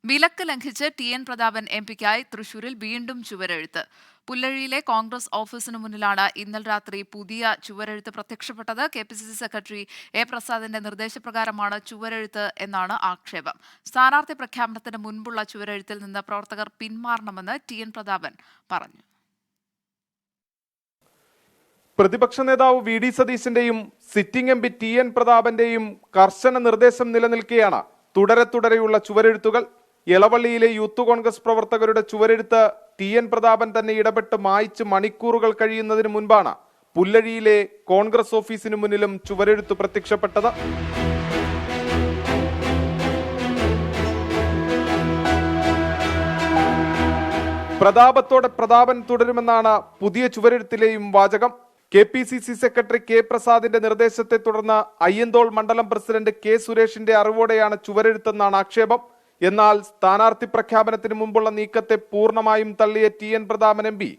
വിലക്ക് ലംഘിച്ച് ടി.എൻ. പ്രതാപൻ എംപിക്കായി തൃശൂരിൽ വീണ്ടും ചുവരെഴുത്ത്. പുല്ലഴിയിലെ കോൺഗ്രസ് ഓഫീസിനു മുന്നിലാണ് ഇന്നലെ രാത്രി പുതിയ ചുവരെഴുത്ത് പ്രത്യക്ഷപ്പെട്ടത്. കെ.പി.സി.സി സെക്രട്ടറി എ പ്രസാദിന്റെ നിർദ്ദേശപ്രകാരമാണ് ചുവരെഴുത്ത് എന്നാണ് ആക്ഷേപം. സ്ഥാനാർത്ഥി പ്രഖ്യാപനത്തിന് മുൻപുള്ള ചുവരെഴുത്തിൽ നിന്ന് പ്രവർത്തകർ പിന്മാറണമെന്ന് ടി.എൻ. പ്രതാപൻ പറഞ്ഞു. പ്രതിപക്ഷ നേതാവ് വി.ഡി. സതീശന്റെയും സിറ്റിംഗ് എംപി ടി.എൻ. പ്രതാപന്റെയും കർശന നിർദ്ദേശം നിലനിൽക്കെയാണ് തുടരെയുള്ള ചുവരെഴുത്തുകൾ. എളവള്ളിയിലെ യൂത്ത് കോൺഗ്രസ് പ്രവർത്തകരുടെ ചുവരെഴുത്ത് ടി.എൻ. പ്രതാപൻ തന്നെ ഇടപെട്ട് മായ്ച്ച് മണിക്കൂറുകൾ കഴിയുന്നതിന് മുൻപാണ് പുല്ലഴിയിലെ കോൺഗ്രസ് ഓഫീസിനു മുന്നിലും ചുവരെഴുത്ത് പ്രത്യക്ഷപ്പെട്ടത്. പ്രതാപത്തോടെ പ്രതാപൻ തുടരുമെന്നാണ് പുതിയ ചുവരെഴുത്തിലെയും വാചകം. കെ.പി.സി.സി സെക്രട്ടറി കെ പ്രസാദിന്റെ നിർദ്ദേശത്തെ തുടർന്ന് അയ്യന്തോൾ മണ്ഡലം പ്രസിഡന്റ് കെ സുരേഷിന്റെ അറിവോടെയാണ് ചുവരെഴുത്തെന്നാണ് ആക്ഷേപം. എന്നാൽ സ്ഥാനാർത്ഥി പ്രഖ്യാപനത്തിന് മുമ്പുള്ള നീക്കത്തെ പൂർണ്ണമായും തള്ളിയ ടി.എൻ. പ്രതാപൻ എംപി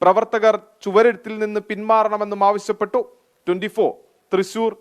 പ്രവർത്തകർ ചുവരെഴുത്തിൽ നിന്ന് പിന്മാറണമെന്നും ആവശ്യപ്പെട്ടു. 24 തൃശൂർ.